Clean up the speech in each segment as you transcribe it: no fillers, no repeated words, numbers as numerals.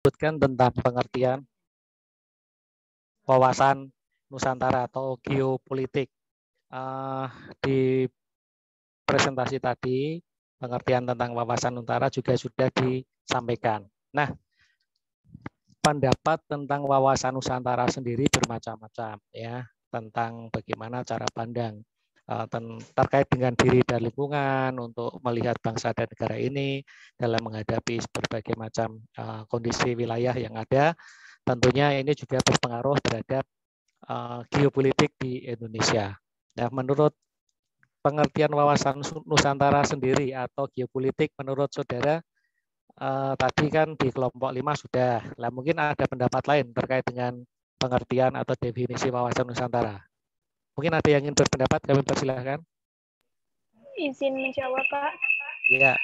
disebutkan tentang pengertian wawasan Nusantara atau geopolitik. Di presentasi tadi, pengertian tentang wawasan Nusantara juga sudah disampaikan. Nah, pendapat tentang wawasan Nusantara sendiri bermacam-macam, ya, tentang bagaimana cara pandang terkait dengan diri dan lingkungan untuk melihat bangsa dan negara ini dalam menghadapi berbagai macam kondisi wilayah yang ada. Tentunya ini juga berpengaruh terhadap geopolitik di Indonesia. Nah, menurut pengertian wawasan Nusantara sendiri atau geopolitik menurut saudara, tadi kan di kelompok 5 sudah. Lah mungkin ada pendapat lain terkait dengan pengertian atau definisi wawasan Nusantara. Mungkin ada yang ingin berpendapat, kami persilahkan. Izin menjawab, Pak. Iya.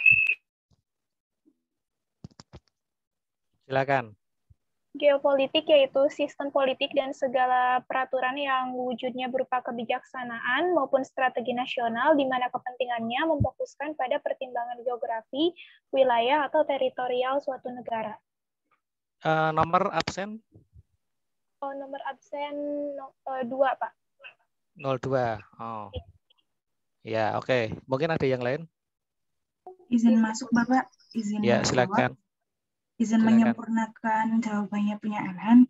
Silakan. Geopolitik yaitu sistem politik dan segala peraturan yang wujudnya berupa kebijaksanaan maupun strategi nasional di mana kepentingannya memfokuskan pada pertimbangan geografi, wilayah, atau teritorial suatu negara. Nomor absen? Oh, nomor absen 2, Pak. 02. Oh. Ya, oke. Mungkin ada yang lain? Izin masuk, Bapak. Izin ya, menjawab. silakan. Izin menyempurnakan jawabannya punya Elhan.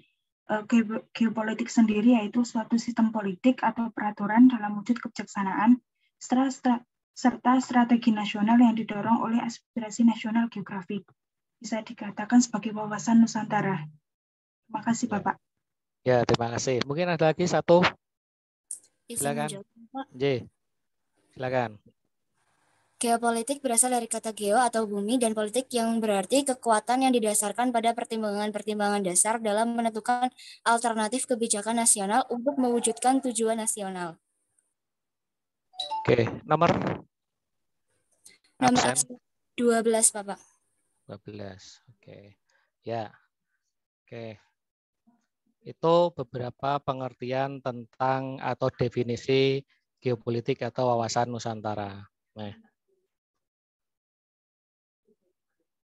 Geopolitik sendiri yaitu suatu sistem politik atau peraturan dalam wujud kebijaksanaan serta strategi nasional yang didorong oleh aspirasi nasional geografik. Bisa dikatakan sebagai wawasan Nusantara. Terima kasih, Bapak. Ya, terima kasih. Mungkin ada lagi satu. Silakan. J. Silakan. Geopolitik berasal dari kata geo atau bumi dan politik yang berarti kekuatan yang didasarkan pada pertimbangan-pertimbangan dasar dalam menentukan alternatif kebijakan nasional untuk mewujudkan tujuan nasional. Oke, nomor absen 12, Bapak. 12. Oke. Ya. Oke. Itu beberapa pengertian tentang atau definisi geopolitik atau wawasan Nusantara. Nah.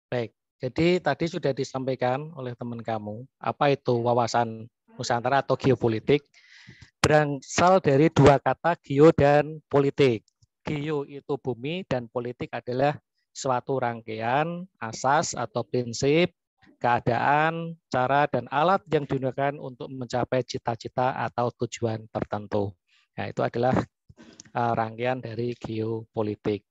Baik, jadi tadi sudah disampaikan oleh teman kamu, apa itu wawasan Nusantara atau geopolitik, berasal dari dua kata geo dan politik. Geo itu bumi dan politik adalah suatu rangkaian, asas atau prinsip, keadaan, cara, dan alat yang digunakan untuk mencapai cita-cita atau tujuan tertentu. Nah, itu adalah rangkaian dari geopolitik.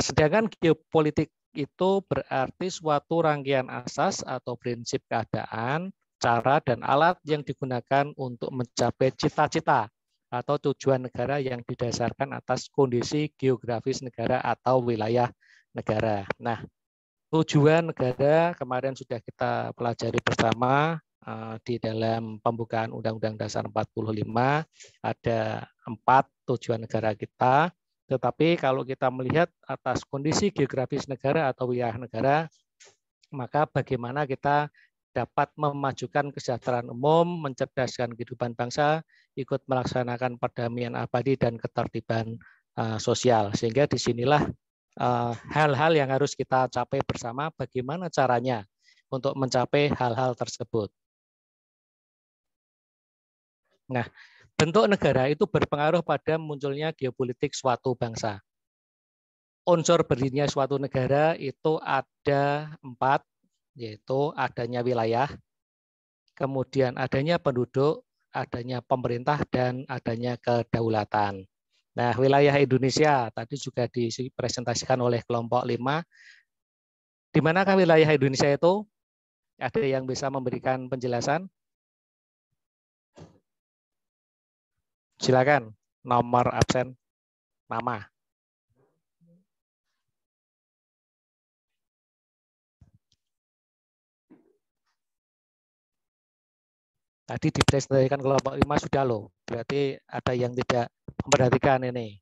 Sedangkan geopolitik itu berarti suatu rangkaian asas atau prinsip keadaan, cara, dan alat yang digunakan untuk mencapai cita-cita atau tujuan negara yang didasarkan atas kondisi geografis negara atau wilayah negara. Nah, tujuan negara kemarin sudah kita pelajari bersama di dalam pembukaan Undang-Undang Dasar 45, ada 4 tujuan negara kita. Tetapi kalau kita melihat atas kondisi geografis negara atau wilayah negara, maka bagaimana kita dapat memajukan kesejahteraan umum, mencerdaskan kehidupan bangsa, ikut melaksanakan perdamaian abadi dan ketertiban sosial. Sehingga disinilah hal-hal yang harus kita capai bersama, bagaimana caranya untuk mencapai hal-hal tersebut. Nah, bentuk negara itu berpengaruh pada munculnya geopolitik suatu bangsa. Unsur berdirinya suatu negara itu ada 4, yaitu adanya wilayah, kemudian adanya penduduk, adanya pemerintah, dan adanya kedaulatan. Nah, wilayah Indonesia tadi juga dipresentasikan oleh kelompok 5. Di manakah wilayah Indonesia itu? Ada yang bisa memberikan penjelasan? Silakan, nomor absen, nama. Tadi dipresentasikan kelompok 5 sudah loh. Berarti ada yang tidak memperhatikan ini.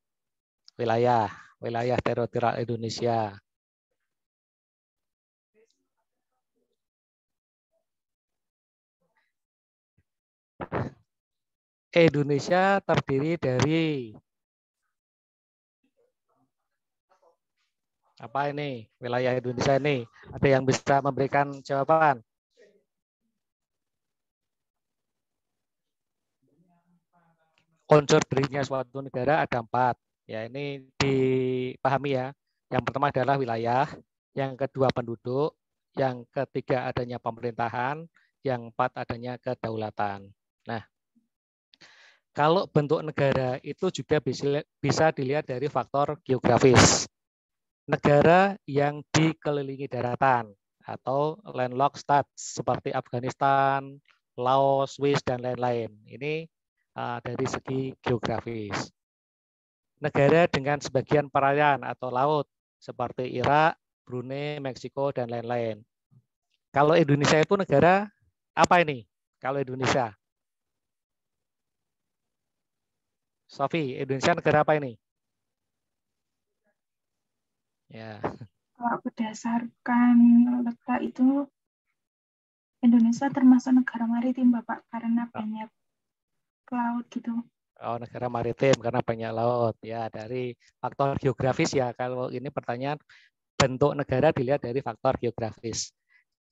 Wilayah teritorial Indonesia. Indonesia terdiri dari Apa ini wilayah Indonesia ini? Ada yang bisa memberikan jawaban? Unsur berdirinya suatu negara ada 4. Ya, ini dipahami ya. Yang pertama adalah wilayah, yang kedua penduduk, yang ketiga adanya pemerintahan, yang 4 adanya kedaulatan. Nah, kalau bentuk negara itu juga bisa dilihat dari faktor geografis. Negara yang dikelilingi daratan atau landlocked states seperti Afghanistan, Laos, Swiss, dan lain-lain. Ini dari segi geografis. Negara dengan sebagian perairan atau laut seperti Irak, Brunei, Meksiko, dan lain-lain. Kalau Indonesia itu negara apa ini? Kalau Indonesia, Sofi, Indonesia negara apa ini? Ya. Kalau berdasarkan letak itu Indonesia termasuk negara maritim, Bapak, karena banyak laut gitu. Oh, negara maritim karena banyak laut. Ya, dari faktor geografis ya. Kalau ini pertanyaan bentuk negara dilihat dari faktor geografis.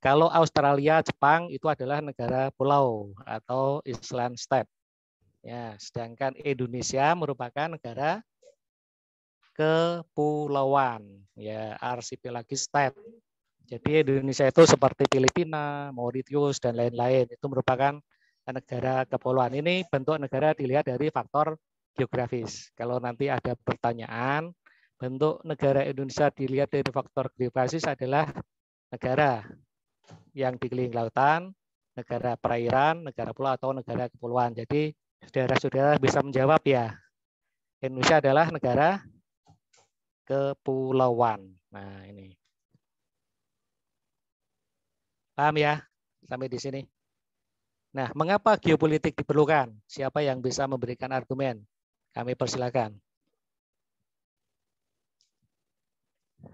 Kalau Australia, Jepang itu adalah negara pulau atau island state. Ya, sedangkan Indonesia merupakan negara kepulauan, ya, archipelagic state. Jadi Indonesia itu seperti Filipina, Mauritius, dan lain-lain. Itu merupakan negara kepulauan. Ini bentuk negara dilihat dari faktor geografis. Kalau nanti ada pertanyaan, bentuk negara Indonesia dilihat dari faktor geografis adalah negara yang dikelilingi lautan, negara perairan, negara pulau, atau negara kepulauan. Jadi saudara-saudara bisa menjawab ya. Indonesia adalah negara kepulauan. Nah, ini. Paham ya? Sampai di sini. Nah, mengapa geopolitik diperlukan? Siapa yang bisa memberikan argumen? Kami persilakan.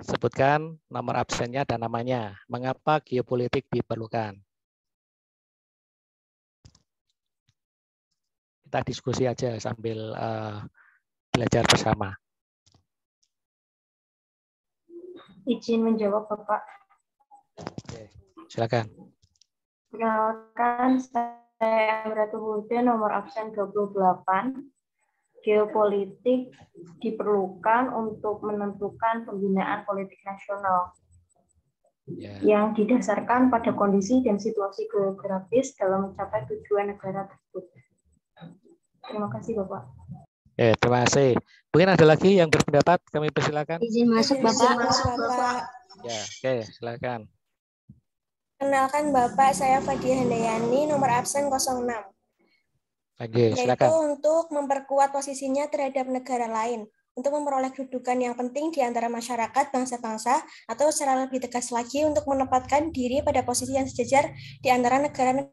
Sebutkan nomor absennya dan namanya. Mengapa geopolitik diperlukan? Kita diskusi aja sambil belajar bersama. Izin menjawab, Bapak. Oke, silakan. Perkenalkan, saya Amratu Huda, nomor absen 28. Geopolitik diperlukan untuk menentukan pembinaan politik nasional yang didasarkan pada kondisi dan situasi geografis dalam mencapai tujuan negara tersebut. Terima kasih, Bapak. Terima kasih. Mungkin ada lagi yang berpendapat, kami persilakan. Izin masuk, Bapak. Ya, oke, silakan. Kenalkan Bapak, saya Fadia Handayani, nomor absen 06. Oke, silakan. Yaitu untuk memperkuat posisinya terhadap negara lain, untuk memperoleh kedudukan yang penting di antara masyarakat bangsa-bangsa, atau secara lebih tegas lagi untuk menempatkan diri pada posisi yang sejajar di antara negara-negara.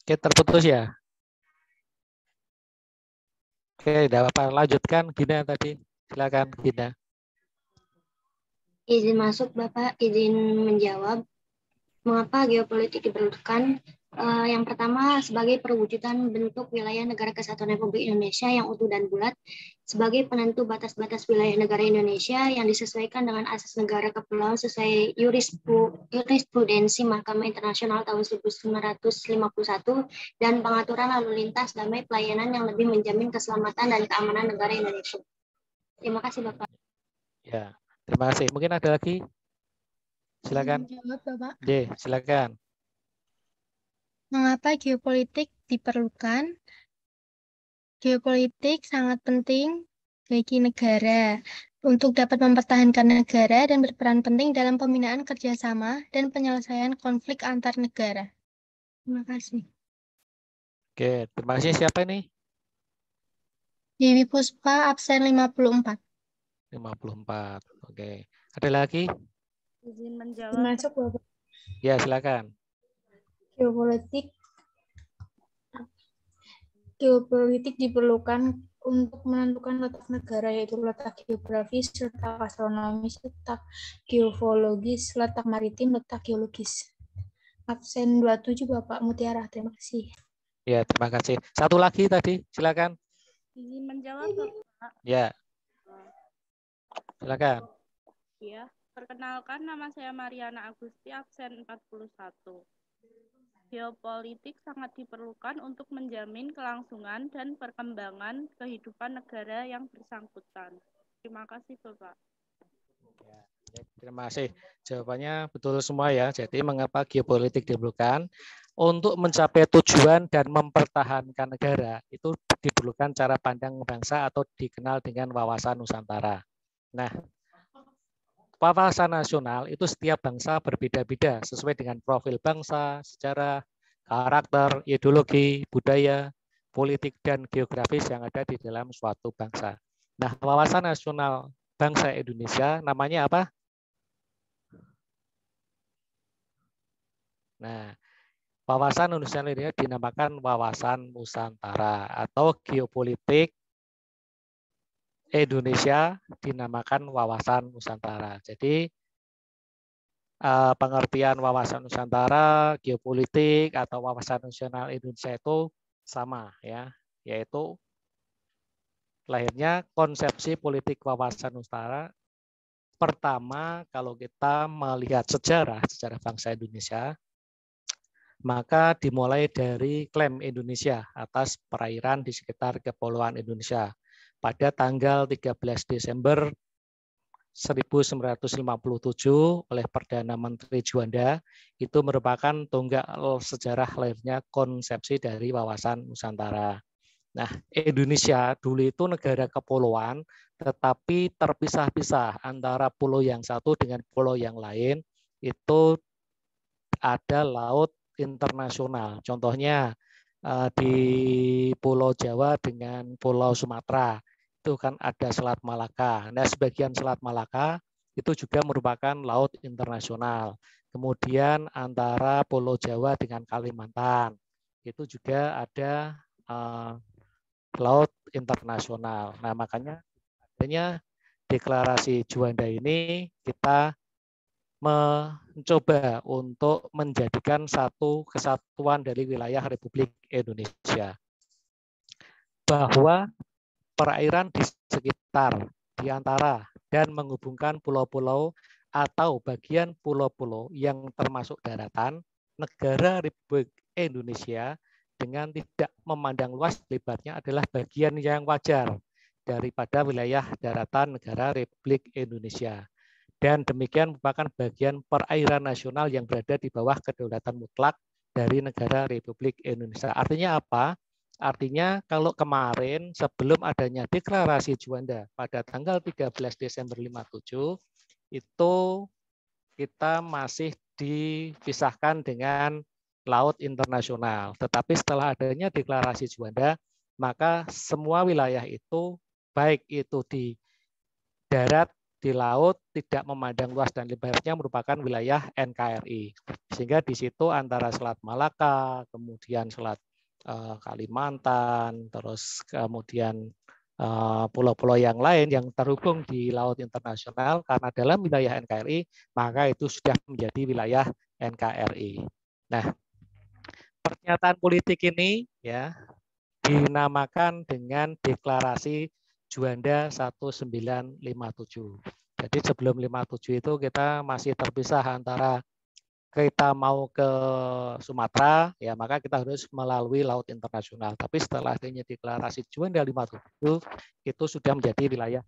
Oke, terputus ya. Oke, tidak apa-apa. Lanjutkan, Gina tadi. Silakan, Gina. Izin masuk, Bapak. Izin menjawab. Mengapa geopolitik diperlukan? Yang pertama, sebagai perwujudan bentuk wilayah Negara Kesatuan Republik Indonesia yang utuh dan bulat, sebagai penentu batas-batas wilayah negara Indonesia yang disesuaikan dengan asas negara kepulauan sesuai jurisprudensi Mahkamah Internasional tahun 1951 dan pengaturan lalu lintas damai pelayanan yang lebih menjamin keselamatan dan keamanan negara Indonesia. Terima kasih, Bapak. Ya, terima kasih. Mungkin ada lagi? Silakan. Jawab, Bapak. Silakan. Mengapa geopolitik diperlukan? Geopolitik sangat penting bagi negara untuk dapat mempertahankan negara dan berperan penting dalam pembinaan kerjasama dan penyelesaian konflik antar negara. Terima kasih. Oke, terima kasih. Siapa ini? Dewi Puspa absen 54. 54. Oke. Ada lagi? Izin menjawab. Masuk, Bapak. Ya, silakan. Geopolitik diperlukan untuk menentukan letak negara, yaitu letak geografis, letak astronomis, letak geologis, letak maritim, letak geologis. Absen 27 Bapak Mutiara, terima kasih. Ya, terima kasih. Satu lagi tadi, silakan. Izin menjawab, Bapak. Ya. Silakan. Ya, perkenalkan nama saya Mariana Agusti, absen 41. Geopolitik sangat diperlukan untuk menjamin kelangsungan dan perkembangan kehidupan negara yang bersangkutan. Terima kasih, Bapak. Ya, terima kasih. Jawabannya betul semua ya. Jadi mengapa geopolitik diperlukan? Untuk mencapai tujuan dan mempertahankan negara, itu diperlukan cara pandang bangsa atau dikenal dengan wawasan Nusantara. Nah, wawasan nasional itu setiap bangsa berbeda-beda sesuai dengan profil bangsa, sejarah, karakter, ideologi, budaya, politik, dan geografis yang ada di dalam suatu bangsa. Nah, wawasan nasional bangsa Indonesia namanya apa? Nah, wawasan Indonesia dinamakan wawasan Nusantara atau geopolitik Indonesia dinamakan wawasan Nusantara. Jadi pengertian wawasan Nusantara, geopolitik atau wawasan nasional Indonesia itu sama ya, yaitu lahirnya konsepsi politik wawasan Nusantara. Pertama, kalau kita melihat sejarah bangsa Indonesia, maka dimulai dari klaim Indonesia atas perairan di sekitar Kepulauan Indonesia pada tanggal 13 Desember 1957 oleh Perdana Menteri Juanda. Itu merupakan tonggak sejarah lahirnya konsepsi dari wawasan Nusantara. Nah, Indonesia dulu itu negara kepulauan, tetapi terpisah-pisah antara pulau yang satu dengan pulau yang lain. Itu ada laut internasional. Contohnya di Pulau Jawa dengan Pulau Sumatera itu kan ada Selat Malaka. Nah, sebagian Selat Malaka itu juga merupakan laut internasional. Kemudian antara Pulau Jawa dengan Kalimantan itu juga ada laut internasional. Nah, makanya adanya deklarasi Juanda ini kita mencoba untuk menjadikan satu kesatuan dari wilayah Republik Indonesia. Bahwa perairan di sekitar, di antara, dan menghubungkan pulau-pulau atau bagian pulau-pulau yang termasuk daratan, negara Republik Indonesia dengan tidak memandang luas lebarnya adalah bagian yang wajar daripada wilayah daratan negara Republik Indonesia. Dan demikian merupakan bagian perairan nasional yang berada di bawah kedaulatan mutlak dari negara Republik Indonesia. Artinya apa? Artinya kalau kemarin sebelum adanya deklarasi Juanda pada tanggal 13 Desember 57, itu kita masih dipisahkan dengan laut internasional. Tetapi setelah adanya deklarasi Juanda, maka semua wilayah itu, baik itu di darat, di laut, tidak memandang luas dan lebarnya merupakan wilayah NKRI. Sehingga di situ antara Selat Malaka, kemudian Selat Kalimantan, terus kemudian pulau-pulau yang lain yang terhubung di laut internasional karena dalam wilayah NKRI, maka itu sudah menjadi wilayah NKRI. Nah, pernyataan politik ini ya dinamakan dengan deklarasi Juanda 1957. Jadi sebelum 57 itu kita masih terpisah antara kita mau ke Sumatera, ya maka kita harus melalui laut internasional. Tapi setelah adanya deklarasi Juanda 57, itu sudah menjadi wilayah.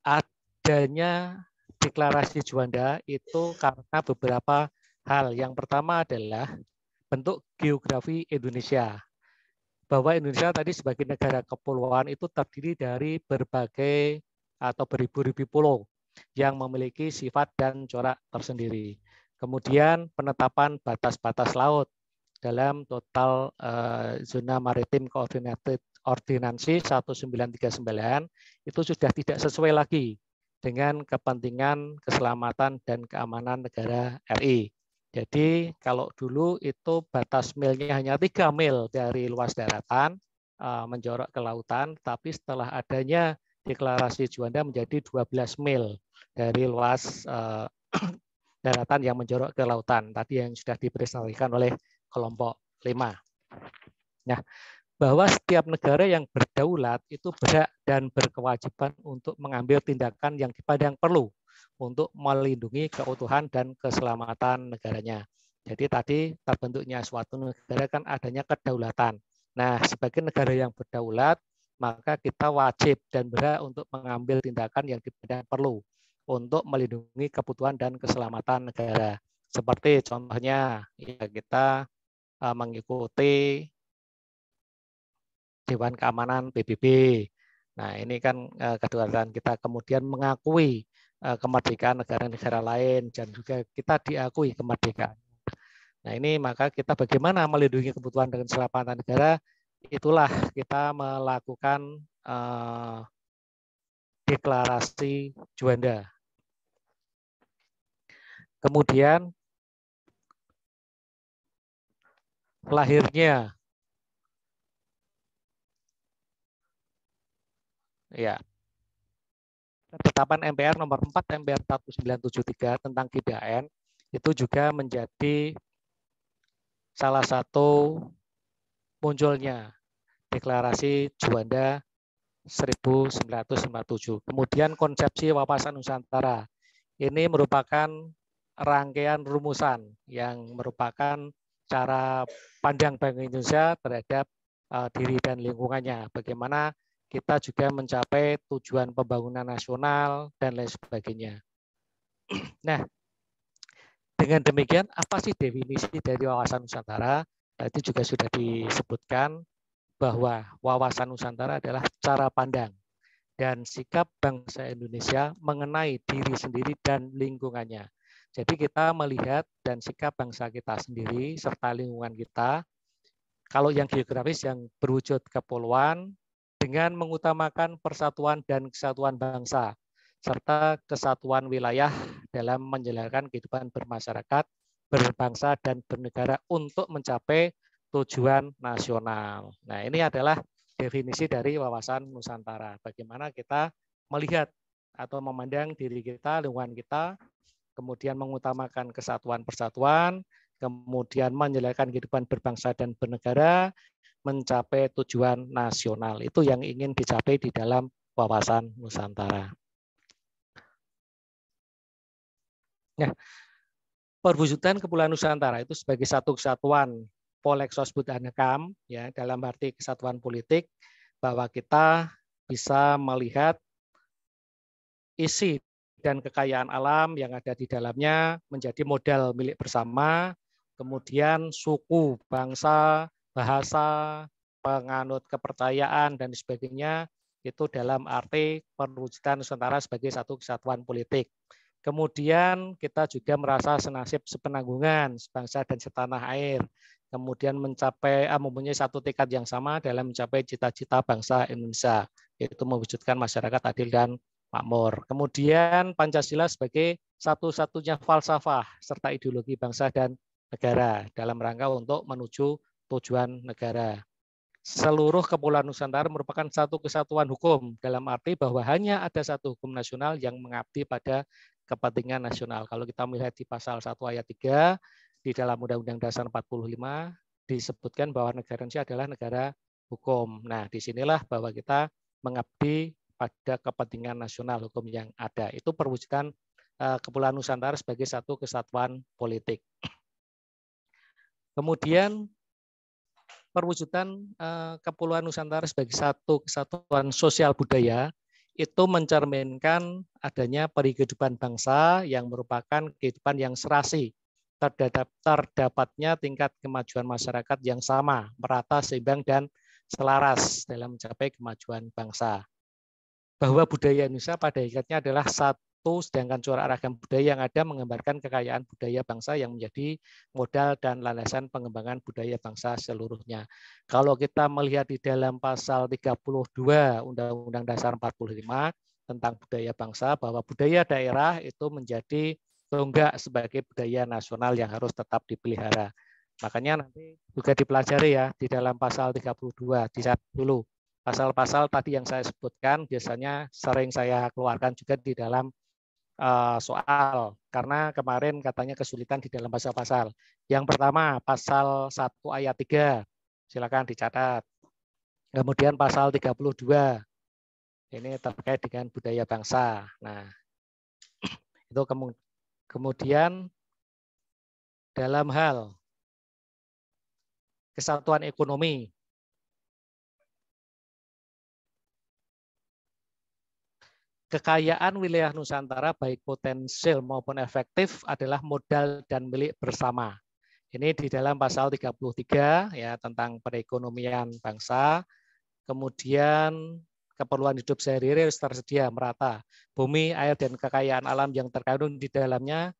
Adanya deklarasi Juanda itu karena beberapa hal. Yang pertama adalah bentuk geografi Indonesia. Bahwa Indonesia tadi sebagai negara kepulauan itu terdiri dari berbagai atau beribu-ribu pulau yang memiliki sifat dan corak tersendiri. Kemudian penetapan batas-batas laut. dalam total zona maritim coordinated ordinansi 1939 itu sudah tidak sesuai lagi dengan kepentingan keselamatan dan keamanan negara RI. Jadi kalau dulu itu batas milnya hanya 3 mil dari luas daratan menjorok ke lautan, tapi setelah adanya deklarasi Juanda menjadi 12 mil dari luas daratan yang menjorok ke lautan, tadi yang sudah dipresentasikan oleh kelompok 5. Nah, bahwa setiap negara yang berdaulat itu berhak dan berkewajiban untuk mengambil tindakan yang dipandang perlu untuk melindungi keutuhan dan keselamatan negaranya. Jadi tadi terbentuknya suatu negara kan adanya kedaulatan. Nah, sebagai negara yang berdaulat, maka kita wajib dan berhak untuk mengambil tindakan yang dipandang perlu untuk melindungi kebutuhan dan keselamatan negara. Seperti contohnya, ya kita mengikuti Dewan Keamanan PBB. Nah, ini kan kedaulatan kita, kemudian mengakui kemerdekaan negara-negara lain dan juga kita diakui kemerdekaan. Nah, ini maka kita bagaimana melindungi kebutuhan dan keselamatan negara, itulah kita melakukan deklarasi Juanda. Kemudian lahirnya ya ketetapan MPR nomor 4 MPR 1973 tentang GBHN itu juga menjadi salah satu munculnya deklarasi Juanda 1957. Kemudian konsepsi wawasan Nusantara ini merupakan rangkaian rumusan yang merupakan cara pandang Bank Indonesia terhadap diri dan lingkungannya. Bagaimana kita juga mencapai tujuan pembangunan nasional dan lain sebagainya. Nah, dengan demikian apa sih definisi dari wawasan Nusantara? Tadi juga sudah disebutkan bahwa wawasan Nusantara adalah cara pandang dan sikap bangsa Indonesia mengenai diri sendiri dan lingkungannya. Jadi kita melihat dan sikap bangsa kita sendiri serta lingkungan kita, kalau yang geografis yang berwujud kepulauan, dengan mengutamakan persatuan dan kesatuan bangsa, serta kesatuan wilayah dalam menjalankan kehidupan bermasyarakat, berbangsa, dan bernegara untuk mencapai tujuan nasional. Nah, ini adalah definisi dari wawasan Nusantara. Bagaimana kita melihat atau memandang diri kita, lingkungan kita, kemudian mengutamakan kesatuan persatuan, kemudian menjalankan kehidupan berbangsa dan bernegara, mencapai tujuan nasional. Itu yang ingin dicapai di dalam wawasan Nusantara. Nah, perwujudan Kepulauan Nusantara itu sebagai satu kesatuan Polexos Budanekam, ya, dalam arti kesatuan politik, bahwa kita bisa melihat isi dan kekayaan alam yang ada di dalamnya menjadi modal milik bersama, kemudian suku, bangsa, bahasa, penganut kepercayaan, dan sebagainya, itu dalam arti perwujudan Nusantara sebagai satu kesatuan politik. Kemudian kita juga merasa senasib sepenanggungan, sebangsa dan setanah air. Kemudian mempunyai satu tekad yang sama dalam mencapai cita-cita bangsa Indonesia, yaitu mewujudkan masyarakat adil dan makmur. Kemudian Pancasila sebagai satu-satunya falsafah serta ideologi bangsa dan negara dalam rangka untuk menuju tujuan negara. Seluruh Kepulauan Nusantara merupakan satu kesatuan hukum dalam arti bahwa hanya ada satu hukum nasional yang mengabdi pada kepentingan nasional. Kalau kita melihat di pasal 1 ayat 3 di dalam Undang-Undang Dasar 45 disebutkan bahwa negara Indonesia adalah negara hukum. Nah, disinilah bahwa kita mengabdi pada kepentingan nasional hukum yang ada. Itu perwujudan Kepulauan Nusantara sebagai satu kesatuan politik. Kemudian perwujudan Kepulauan Nusantara sebagai satu kesatuan sosial budaya itu mencerminkan adanya perikehidupan bangsa yang merupakan kehidupan yang serasi, terdapatnya tingkat kemajuan masyarakat yang sama, merata, seimbang, dan selaras dalam mencapai kemajuan bangsa. Bahwa budaya Indonesia pada hakikatnya adalah sedangkan corak ragam budaya yang ada menggambarkan kekayaan budaya bangsa yang menjadi modal dan landasan pengembangan budaya bangsa seluruhnya. Kalau kita melihat di dalam pasal 32 Undang-Undang Dasar 45 tentang budaya bangsa, bahwa budaya daerah itu menjadi tonggak sebagai budaya nasional yang harus tetap dipelihara. Makanya nanti juga dipelajari ya di dalam pasal 32, dicatat dulu. Pasal-pasal tadi yang saya sebutkan biasanya sering saya keluarkan juga di dalam soal, karena kemarin katanya kesulitan di dalam pasal-pasal. Yang pertama, pasal 1 ayat 3, silakan dicatat. Kemudian pasal 32, ini terkait dengan budaya bangsa. Nah, itu kemudian dalam hal kesatuan ekonomi, kekayaan wilayah Nusantara baik potensial maupun efektif adalah modal dan milik bersama. Ini di dalam pasal 33 ya tentang perekonomian bangsa. Kemudian keperluan hidup sehari-hari harus tersedia merata. Bumi, air, dan kekayaan alam yang terkandung di dalamnya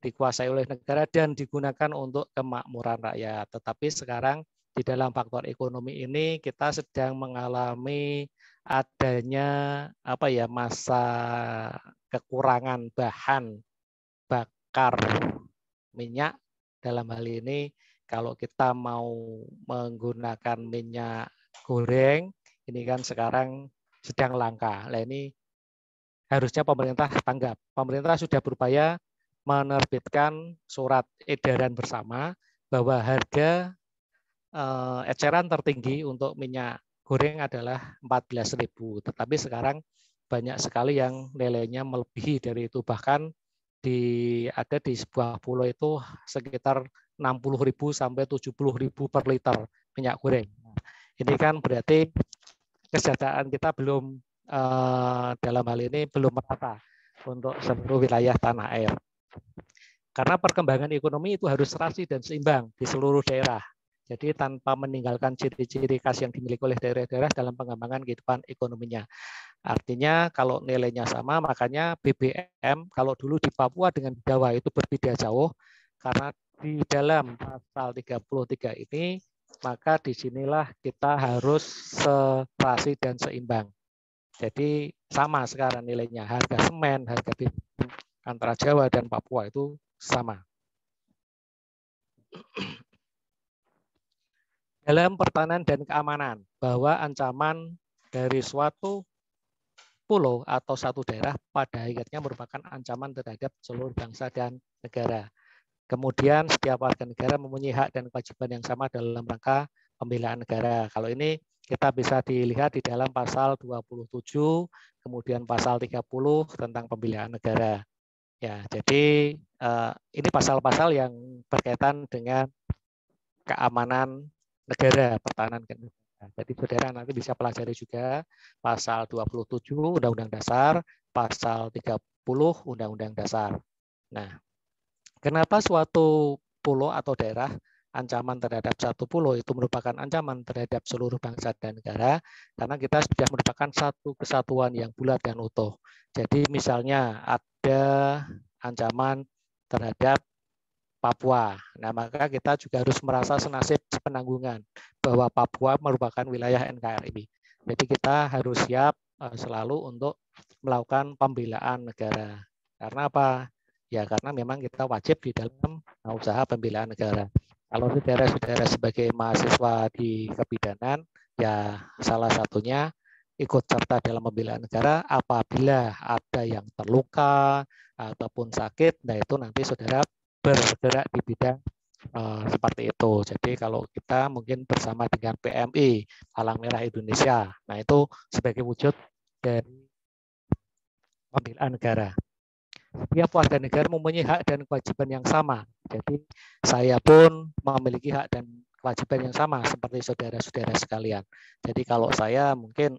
dikuasai oleh negara dan digunakan untuk kemakmuran rakyat. Tetapi sekarang di dalam faktor ekonomi ini kita sedang mengalami adanya masa kekurangan bahan bakar minyak. Dalam hal ini kalau kita mau menggunakan minyak goreng, ini kan sekarang sedang langka. Nah, ini harusnya pemerintah tanggap. Pemerintah sudah berupaya menerbitkan surat edaran bersama bahwa harga eceran tertinggi untuk minyak goreng adalah 14.000. Tetapi sekarang banyak sekali yang nilainya melebihi dari itu. Bahkan ada di sebuah pulau itu sekitar 60.000 sampai 70.000 per liter minyak goreng. Ini kan berarti kesejahteraan kita belum dalam hal ini belum merata untuk seluruh wilayah tanah air. Karena perkembangan ekonomi itu harus serasi dan seimbang di seluruh daerah. Jadi tanpa meninggalkan ciri-ciri khas yang dimiliki oleh daerah-daerah dalam pengembangan kehidupan ekonominya. Artinya kalau nilainya sama, makanya BBM kalau dulu di Papua dengan Jawa itu berbeda jauh. Karena di dalam pasal 33 ini, maka disinilah kita harus serasi dan seimbang. Jadi sama sekarang nilainya. Harga semen, harga BBM antara Jawa dan Papua itu sama. Dalam pertahanan dan keamanan, bahwa ancaman dari suatu pulau atau satu daerah pada hakikatnya merupakan ancaman terhadap seluruh bangsa dan negara. Kemudian setiap warga negara mempunyai hak dan kewajiban yang sama dalam rangka pembelaan negara. Kalau ini kita bisa dilihat di dalam pasal 27, kemudian pasal 30 tentang pembelaan negara. Ya, jadi ini pasal-pasal yang berkaitan dengan keamanan negara, pertahanan negara. Jadi saudara nanti bisa pelajari juga pasal 27 Undang-Undang Dasar, pasal 30 Undang-Undang Dasar. Nah, kenapa suatu pulau atau daerah ancaman terhadap satu pulau itu merupakan ancaman terhadap seluruh bangsa dan negara? Karena kita sudah merupakan satu kesatuan yang bulat dan utuh. Jadi misalnya ada ancaman terhadap Papua. Nah, maka kita juga harus merasa senasib penanggungan bahwa Papua merupakan wilayah NKRI. Jadi kita harus siap selalu untuk melakukan pembelaan negara. Karena apa? Ya karena memang kita wajib di dalam usaha pembelaan negara. Kalau saudara-saudara sebagai mahasiswa di kebidanan, ya salah satunya ikut serta dalam pembelaan negara apabila ada yang terluka ataupun sakit, nah itu nanti saudara bergerak di bidang seperti itu. Jadi kalau kita mungkin bersama dengan PMI, Palang Merah Indonesia, nah itu sebagai wujud dari pembelaan negara. Setiap warga negara mempunyai hak dan kewajiban yang sama. Jadi saya pun memiliki hak dan kewajiban yang sama seperti saudara-saudara sekalian. Jadi kalau saya mungkin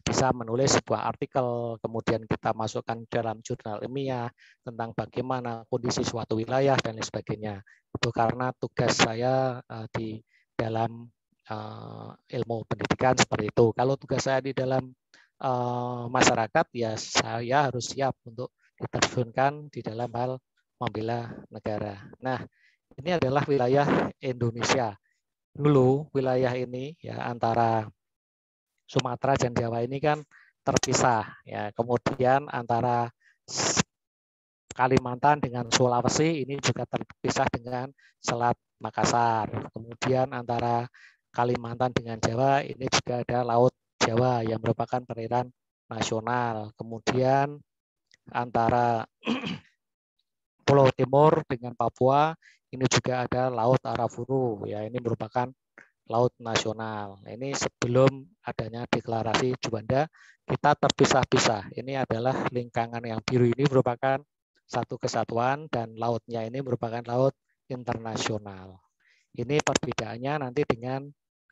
bisa menulis sebuah artikel, kemudian kita masukkan dalam jurnal ilmiah tentang bagaimana kondisi suatu wilayah dan lain sebagainya. Itu karena tugas saya di dalam ilmu pendidikan seperti itu. Kalau tugas saya di dalam masyarakat, ya saya harus siap untuk diterjunkan di dalam hal membela negara. Nah, ini adalah wilayah Indonesia. Dulu wilayah ini ya antara Sumatera dan Jawa ini kan terpisah ya. Kemudian antara Kalimantan dengan Sulawesi ini juga terpisah dengan Selat Makassar. Kemudian antara Kalimantan dengan Jawa ini juga ada Laut Jawa yang merupakan perairan nasional. Kemudian antara Pulau Timur dengan Papua ini juga ada Laut Arafuru, ya ini merupakan laut nasional. Ini sebelum adanya deklarasi Juanda kita terpisah-pisah. Ini adalah lingkaran yang biru ini merupakan satu kesatuan dan lautnya ini merupakan laut internasional. Ini perbedaannya nanti dengan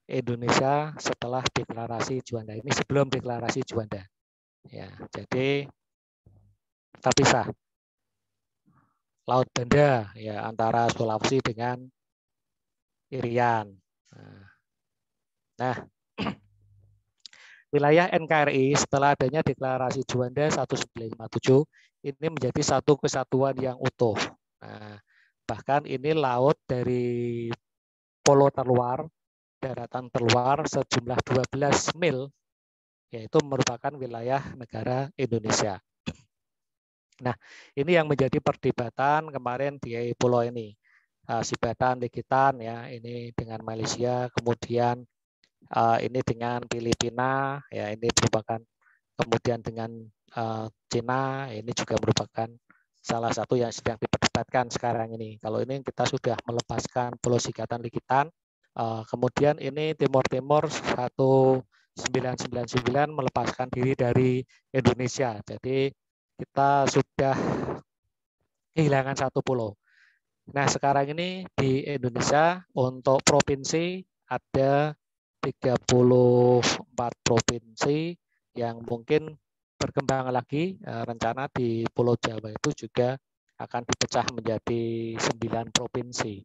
Indonesia setelah deklarasi Juanda. Ini sebelum deklarasi Juanda. Ya, jadi terpisah. Laut Banda ya antara Sulawesi dengan Irian. Nah, wilayah NKRI setelah adanya deklarasi Juanda 1957 ini menjadi satu kesatuan yang utuh. Nah, bahkan ini laut dari pulau terluar, daratan terluar sejumlah 12 mil, yaitu merupakan wilayah negara Indonesia. Nah, ini yang menjadi perdebatan kemarin di pulau ini. Sibatan, Legitan, ya, ini dengan Malaysia, kemudian ini dengan Filipina, ya, ini merupakan kemudian dengan Cina, ini juga merupakan salah satu yang sedang diperdebatkan sekarang ini. Kalau ini kita sudah melepaskan Pulau Sibatan, Legitan, kemudian ini Timur-Timur 1999 melepaskan diri dari Indonesia. Jadi kita sudah kehilangan satu pulau. Nah, sekarang ini di Indonesia untuk provinsi ada 34 provinsi yang mungkin berkembang lagi. Rencana di Pulau Jawa itu juga akan dipecah menjadi 9 provinsi.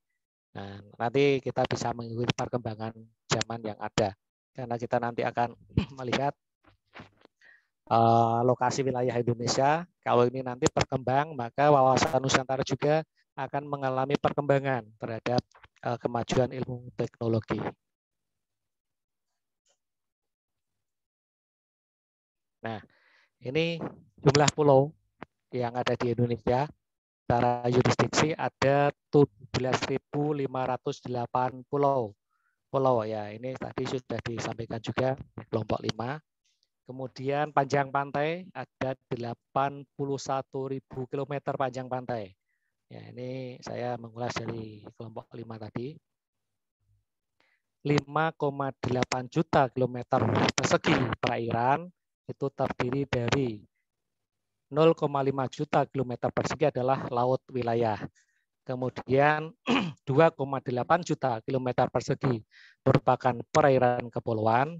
Nah, nanti kita bisa mengikuti perkembangan zaman yang ada. Karena kita nanti akan melihat lokasi wilayah Indonesia. Kalau ini nanti berkembang, maka wawasan Nusantara juga akan mengalami perkembangan terhadap kemajuan ilmu teknologi. Nah, ini jumlah pulau yang ada di Indonesia. Secara yurisdiksi ada 17.508 pulau. Pulau ya, ini tadi sudah disampaikan juga di kelompok 5. Kemudian panjang pantai ada 81.000 km panjang pantai. Ya, ini saya mengulas dari kelompok 5 tadi. 5,8 juta kilometer persegi perairan itu terdiri dari 0,5 juta kilometer persegi adalah laut wilayah. Kemudian 2,8 juta kilometer persegi merupakan perairan kepulauan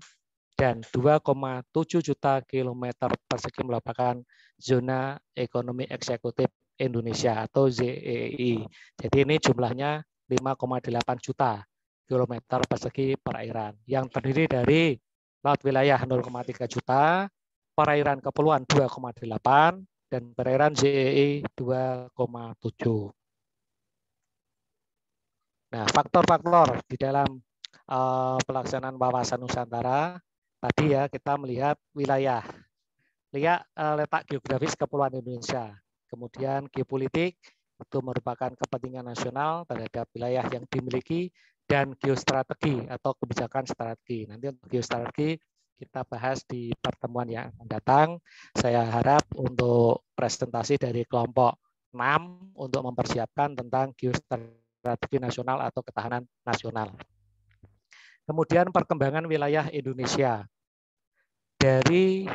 dan 2,7 juta kilometer persegi merupakan zona ekonomi eksekutif Indonesia atau ZEI. Jadi ini jumlahnya 5,8 juta kilometer persegi perairan yang terdiri dari laut wilayah 0,3 juta, perairan kepulauan 2,8 dan perairan ZEI 2,7. Nah, faktor-faktor di dalam pelaksanaan wawasan Nusantara tadi ya kita melihat wilayah, lihat letak geografis kepulauan Indonesia, kemudian geopolitik itu merupakan kepentingan nasional terhadap wilayah yang dimiliki dan geostrategi atau kebijakan strategi. Nanti untuk geostrategi kita bahas di pertemuan yang akan datang. Saya harap untuk presentasi dari kelompok 6 untuk mempersiapkan tentang geostrategi nasional atau ketahanan nasional. Kemudian perkembangan wilayah Indonesia dari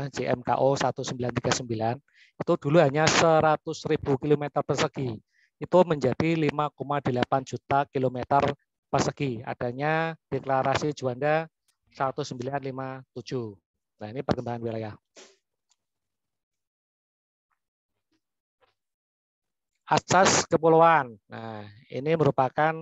JMKO 1939 itu dulu hanya 100.000 km persegi, itu menjadi 5,8 juta kilometer persegi. Adanya deklarasi Juanda 1957. Nah, ini perkembangan wilayah. Asas kepulauan. Nah, ini merupakan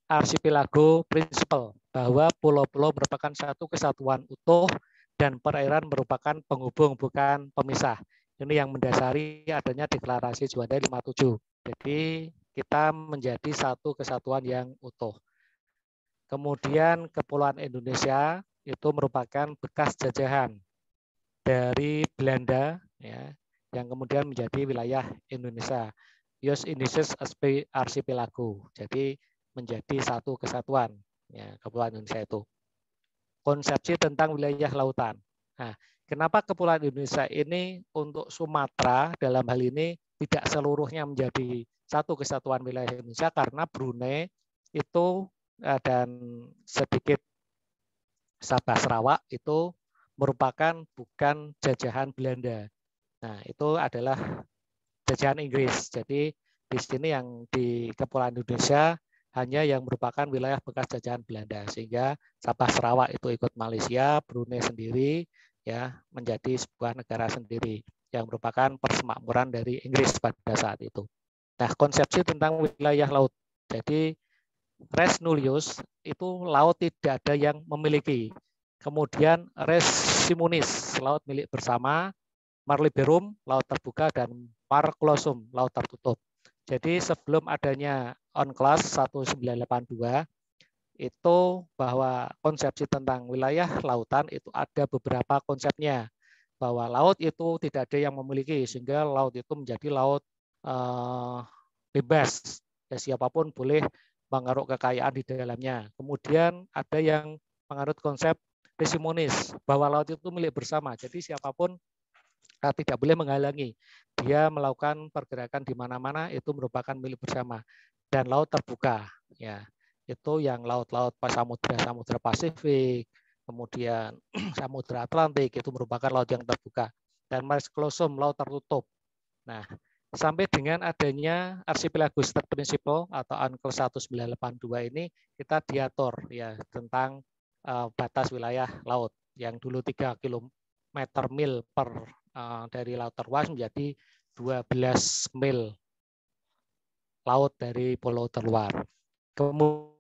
Archipelago Principle bahwa pulau-pulau merupakan satu kesatuan utuh dan perairan merupakan penghubung bukan pemisah. Ini yang mendasari adanya Deklarasi Juanda 57. Jadi kita menjadi satu kesatuan yang utuh. Kemudian Kepulauan Indonesia itu merupakan bekas jajahan dari Belanda, ya, yang kemudian menjadi wilayah Indonesia. Ius Indonesius Archipelago. Jadi menjadi satu kesatuan, ya, Kepulauan Indonesia itu. Konsepsi tentang wilayah lautan. Nah, kenapa Kepulauan Indonesia ini untuk Sumatera dalam hal ini tidak seluruhnya menjadi satu kesatuan wilayah Indonesia, karena Brunei itu dan sedikit Sabah Sarawak itu merupakan bukan jajahan Belanda. Nah, itu adalah jajahan Inggris. Jadi di sini yang di Kepulauan Indonesia hanya yang merupakan wilayah bekas jajahan Belanda, sehingga Sabah Sarawak itu ikut Malaysia, Brunei sendiri ya menjadi sebuah negara sendiri yang merupakan persemakmuran dari Inggris pada saat itu. Nah, konsepsi tentang wilayah laut. Jadi res nullius itu laut tidak ada yang memiliki. Kemudian res simonis, laut milik bersama, mar liberum, laut terbuka, dan mar closum, laut tertutup. Jadi sebelum adanya UNCLOS 1982 itu bahwa konsepsi tentang wilayah lautan itu ada beberapa konsepnya. Bahwa laut itu tidak ada yang memiliki, sehingga laut itu menjadi laut bebas. Ya, siapapun boleh mengaruk kekayaan di dalamnya. Kemudian ada yang menganut konsep resimonis, bahwa laut itu milik bersama. Jadi siapapun tidak boleh menghalangi. Dia melakukan pergerakan di mana-mana itu merupakan milik bersama. Dan laut terbuka, ya. Itu yang laut-laut Samudra Pasifik, kemudian Samudra Atlantik itu merupakan laut yang terbuka. Dan maris closum, laut tertutup. Nah, sampai dengan adanya Archipelago State Principle atau UNCLOS 1982 ini kita diatur ya tentang batas wilayah laut yang dulu 3 km mil per dari laut terluas menjadi 12 mil laut dari pulau terluar. Kemudian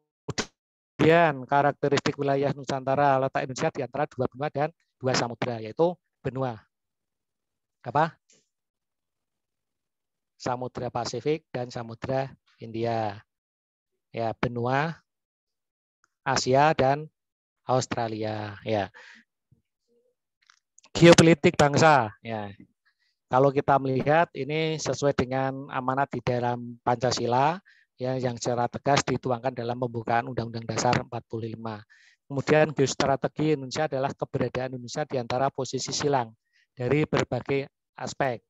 karakteristik wilayah Nusantara, letak Indonesia di antara 2 benua dan 2 samudra, yaitu benua apa? Samudra Pasifik dan Samudra Hindia. Ya, benua Asia dan Australia, ya. Geopolitik bangsa, ya. Kalau kita melihat ini sesuai dengan amanat di dalam Pancasila, ya, yang secara tegas dituangkan dalam pembukaan Undang-Undang Dasar 45. Kemudian geostrategi Indonesia adalah keberadaan Indonesia di antara posisi silang dari berbagai aspek.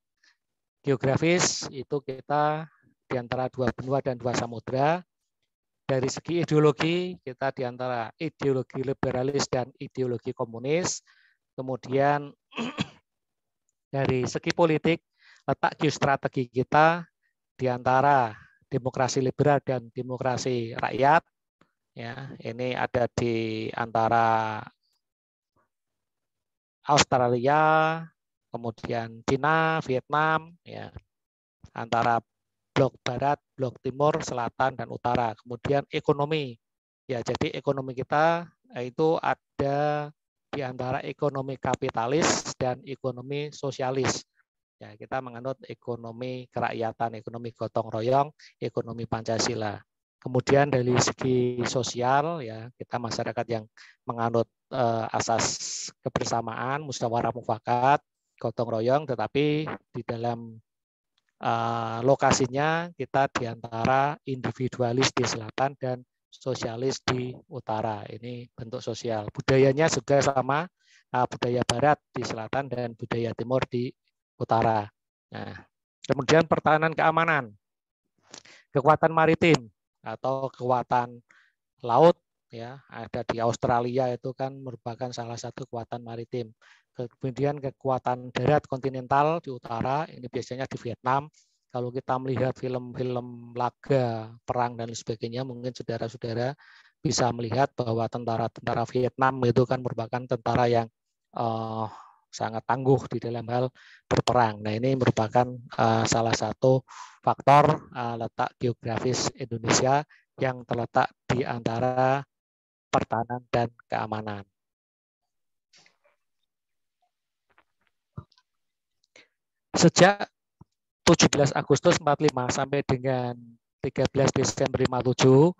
Geografis itu kita di antara 2 benua dan 2 samudra. Dari segi ideologi kita di antara ideologi liberalis dan ideologi komunis. Kemudian dari segi politik letak geostrategi kita di antara demokrasi liberal dan demokrasi rakyat. Ya, ini ada di antara Australia, kemudian Cina, Vietnam, ya, antara blok barat, blok timur, selatan, dan utara. Kemudian ekonomi, ya, jadi ekonomi kita itu ada di antara ekonomi kapitalis dan ekonomi sosialis. Ya, kita menganut ekonomi kerakyatan, ekonomi gotong royong, ekonomi Pancasila. Kemudian dari segi sosial, ya, kita masyarakat yang menganut asas kebersamaan, musyawarah mufakat, gotong royong, tetapi di dalam lokasinya kita di antara individualis di selatan dan sosialis di utara. Ini bentuk sosial. Budayanya juga sama, budaya barat di selatan dan budaya timur di utara. Nah, kemudian pertahanan keamanan, kekuatan maritim atau kekuatan laut, ya, ada di Australia itu kan merupakan salah satu kekuatan maritim. Kemudian kekuatan darat kontinental di utara, ini biasanya di Vietnam. Kalau kita melihat film-film laga, perang, dan sebagainya, mungkin saudara-saudara bisa melihat bahwa tentara-tentara Vietnam itu kan merupakan tentara yang sangat tangguh di dalam hal berperang. Nah, ini merupakan salah satu faktor letak geografis Indonesia yang terletak di antara pertahanan dan keamanan. Sejak 17 Agustus 45 sampai dengan 13 Desember 57,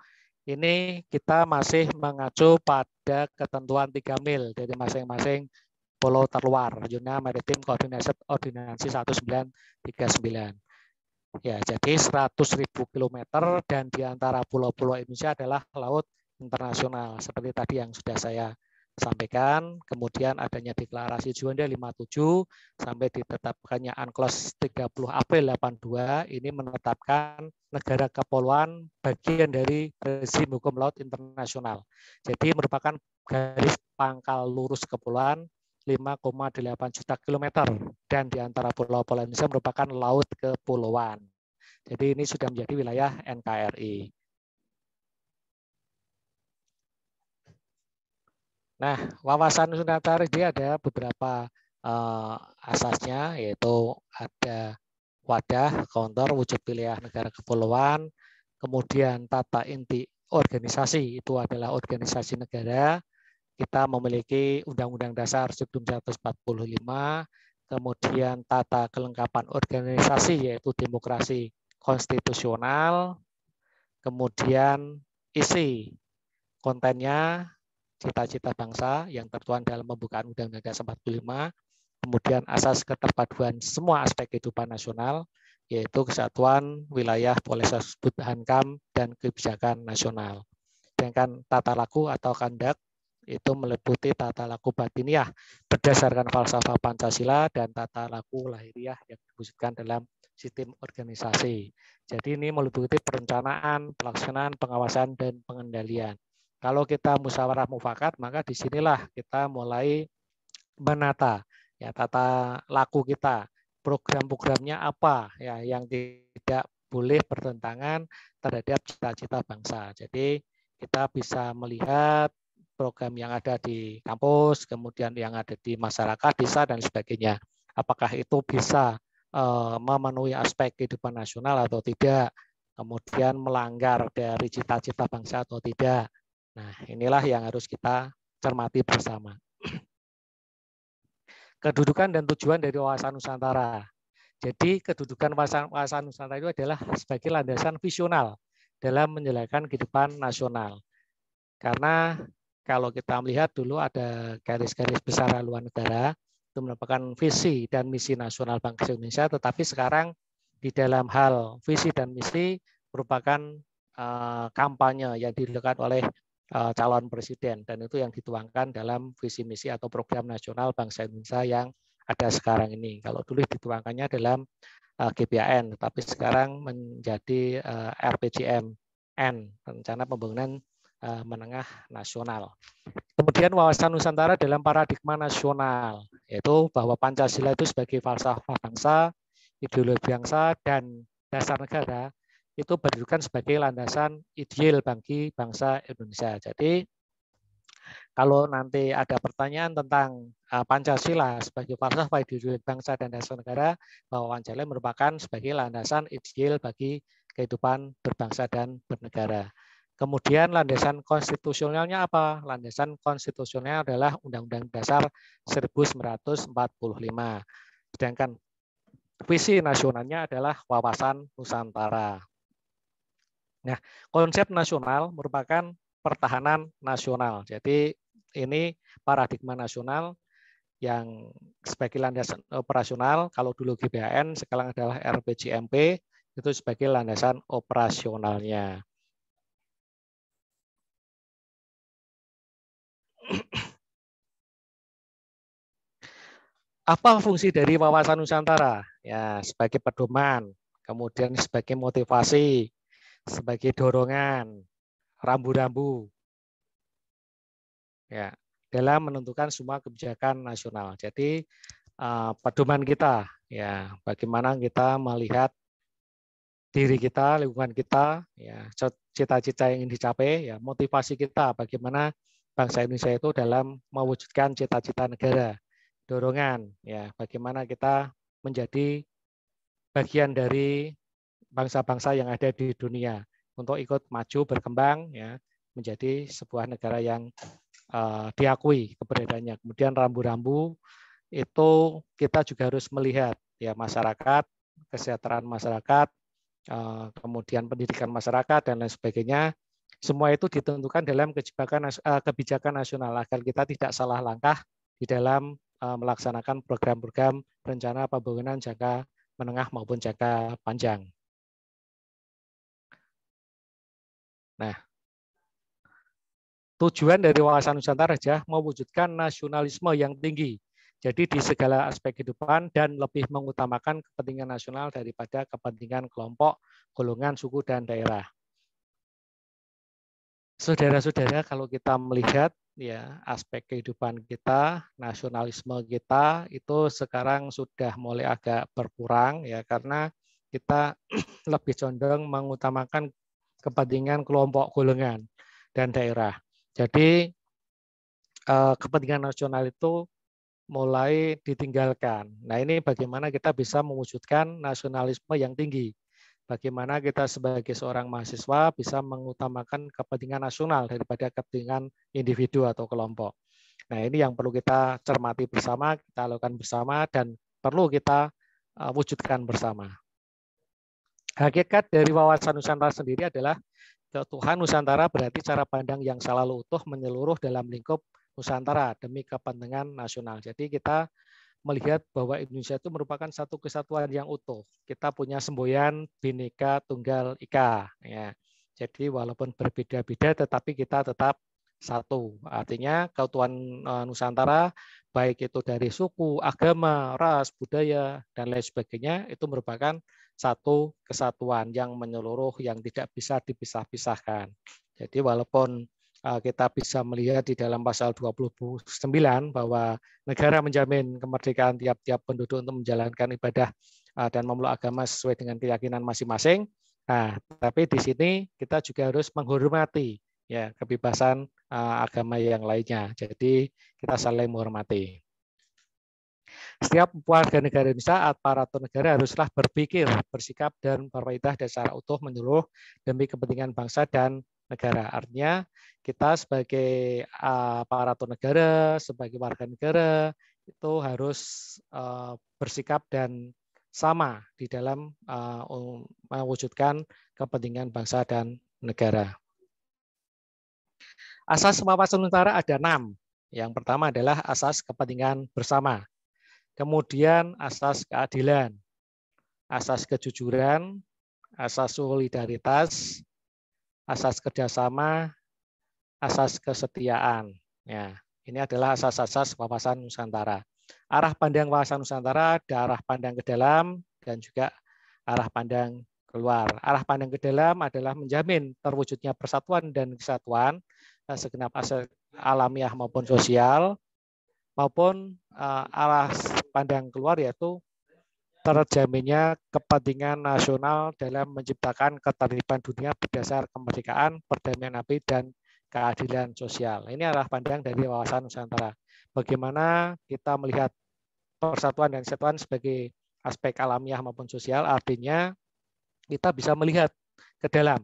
ini kita masih mengacu pada ketentuan 3 mil dari masing-masing pulau terluar, Union Maritime Coordination Ordinance 1939. Ya, jadi 100.000 kilometer dan di antara pulau-pulau Indonesia adalah laut internasional seperti tadi yang sudah saya sampaikan. Kemudian adanya deklarasi Juanda 57 sampai ditetapkannya UNCLOS 30 April 82 ini menetapkan negara kepulauan bagian dari rezim hukum laut internasional. Jadi merupakan garis pangkal lurus kepulauan 5,8 juta kilometer dan di antara pulau-pulau Indonesia merupakan laut kepulauan. Jadi ini sudah menjadi wilayah NKRI. Nah, wawasan Nusantara ini ada beberapa asasnya, yaitu ada wadah, kontur, wujud wilayah negara kepulauan, kemudian tata inti organisasi, itu adalah organisasi negara. Kita memiliki Undang-Undang Dasar 1945, kemudian tata kelengkapan organisasi, yaitu demokrasi konstitusional, kemudian isi kontennya, cita-cita bangsa yang tertuang dalam pembukaan Undang-Undang Dasar 45, kemudian asas keterpaduan semua aspek kehidupan nasional, yaitu kesatuan wilayah, boleh saya sebut hankam, dan kebijakan nasional. Sedangkan tata laku atau kandak itu meliputi tata laku batiniah berdasarkan falsafah Pancasila dan tata laku lahiriah yang diwujudkan dalam sistem organisasi. Jadi ini meliputi perencanaan, pelaksanaan, pengawasan, dan pengendalian. Kalau kita musyawarah mufakat, maka disinilah kita mulai menata ya tata laku kita, program-programnya apa ya yang tidak boleh bertentangan terhadap cita-cita bangsa. Jadi kita bisa melihat program yang ada di kampus, kemudian yang ada di masyarakat, desa, dan sebagainya. Apakah itu bisa memenuhi aspek kehidupan nasional atau tidak, kemudian melanggar dari cita-cita bangsa atau tidak. Nah, inilah yang harus kita cermati bersama. Kedudukan dan tujuan dari wawasan Nusantara. Jadi kedudukan wawasan Nusantara itu adalah sebagai landasan visional dalam menjalankan kehidupan nasional. Karena kalau kita melihat dulu ada garis-garis besar haluan negara, itu merupakan visi dan misi nasional bangsa Indonesia, tetapi sekarang di dalam hal visi dan misi merupakan kampanye yang dilakukan oleh calon presiden, dan itu yang dituangkan dalam visi misi atau program nasional bangsa Indonesia yang ada sekarang ini. Kalau dulu dituangkannya dalam GBHN, tetapi sekarang menjadi RPJMN, Rencana Pembangunan Menengah Nasional. Kemudian wawasan Nusantara dalam paradigma nasional, yaitu bahwa Pancasila itu sebagai falsafah bangsa, ideologi bangsa, dan dasar negara, itu berdirikan sebagai landasan ideal bagi bangsa Indonesia. Jadi kalau nanti ada pertanyaan tentang Pancasila sebagai falsafah ideologi bangsa dan dasar negara, bahwa Pancasila merupakan sebagai landasan ideal bagi kehidupan berbangsa dan bernegara. Kemudian landasan konstitusionalnya apa? Landasan konstitusionalnya adalah Undang-Undang Dasar 1945. Sedangkan visi nasionalnya adalah wawasan Nusantara. Nah, konsep nasional merupakan pertahanan nasional. Jadi ini paradigma nasional yang sebagai landasan operasional. Kalau dulu GBHN, sekarang adalah RPJMP, itu sebagai landasan operasionalnya. Apa fungsi dari wawasan Nusantara? Ya, sebagai pedoman, kemudian sebagai motivasi, sebagai dorongan, rambu-rambu, ya, dalam menentukan semua kebijakan nasional. Jadi pedoman kita, ya, bagaimana kita melihat diri kita, lingkungan kita, ya, cita-cita yang ingin dicapai, ya, motivasi kita, bagaimana bangsa Indonesia itu dalam mewujudkan cita-cita negara. Dorongan, ya, bagaimana kita menjadi bagian dari bangsa-bangsa yang ada di dunia untuk ikut maju berkembang, ya, menjadi sebuah negara yang diakui keberadaannya. Kemudian rambu-rambu itu kita juga harus melihat ya masyarakat, kesejahteraan masyarakat, kemudian pendidikan masyarakat dan lain sebagainya. Semua itu ditentukan dalam kebijakan nasional agar kita tidak salah langkah di dalam melaksanakan program-program rencana pembangunan jangka menengah maupun jangka panjang. Nah, tujuan dari Wawasan Nusantara adalah mewujudkan nasionalisme yang tinggi. Jadi di segala aspek kehidupan dan lebih mengutamakan kepentingan nasional daripada kepentingan kelompok, golongan, suku, dan daerah. Saudara-saudara, kalau kita melihat ya aspek kehidupan kita, nasionalisme kita itu sekarang sudah mulai agak berkurang ya karena kita lebih condong mengutamakan kepentingan kelompok, golongan, dan daerah. Jadi kepentingan nasional itu mulai ditinggalkan. Nah, ini bagaimana kita bisa mewujudkan nasionalisme yang tinggi. Bagaimana kita sebagai seorang mahasiswa bisa mengutamakan kepentingan nasional daripada kepentingan individu atau kelompok. Nah, ini yang perlu kita cermati bersama, kita lakukan bersama, dan perlu kita wujudkan bersama. Hakikat dari Wawasan Nusantara sendiri adalah keutuhan Nusantara berarti cara pandang yang selalu utuh menyeluruh dalam lingkup Nusantara demi kepentingan nasional. Jadi kita melihat bahwa Indonesia itu merupakan satu kesatuan yang utuh. Kita punya semboyan Bhinneka Tunggal Ika. Ya. Jadi walaupun berbeda-beda, tetapi kita tetap satu. Artinya keutuhan Nusantara, baik itu dari suku, agama, ras, budaya, dan lain sebagainya, itu merupakan satu kesatuan yang menyeluruh, yang tidak bisa dipisah-pisahkan. Jadi walaupun kita bisa melihat di dalam pasal 29 bahwa negara menjamin kemerdekaan tiap-tiap penduduk untuk menjalankan ibadah dan memeluk agama sesuai dengan keyakinan masing-masing. Nah, tapi di sini kita juga harus menghormati ya kebebasan agama yang lainnya. Jadi kita saling menghormati. Setiap warga negara Indonesia, aparatur negara haruslah berpikir, bersikap, dan berperilaku secara utuh menyeluruh demi kepentingan bangsa dan negara. Artinya kita sebagai aparatur negara, sebagai warga negara itu harus bersikap dan sama di dalam mewujudkan kepentingan bangsa dan negara. Asas wawasan Nusantara ada 6. Yang pertama adalah asas kepentingan bersama. Kemudian asas keadilan, asas kejujuran, asas solidaritas, asas kerjasama, asas kesetiaan. Ya, ini adalah asas-asas wawasan Nusantara. Arah pandang wawasan Nusantara ada arah pandang ke dalam dan juga arah pandang keluar. Arah pandang ke dalam adalah menjamin terwujudnya persatuan dan kesatuan segenap aspek alamiah maupun sosial, maupun arah pandang keluar yaitu terjaminnya kepentingan nasional dalam menciptakan ketertiban dunia berdasar kemerdekaan, perdamaian abadi, dan keadilan sosial. Ini arah pandang dari wawasan Nusantara. Bagaimana kita melihat persatuan dan kesatuan sebagai aspek alamiah maupun sosial, artinya kita bisa melihat ke dalam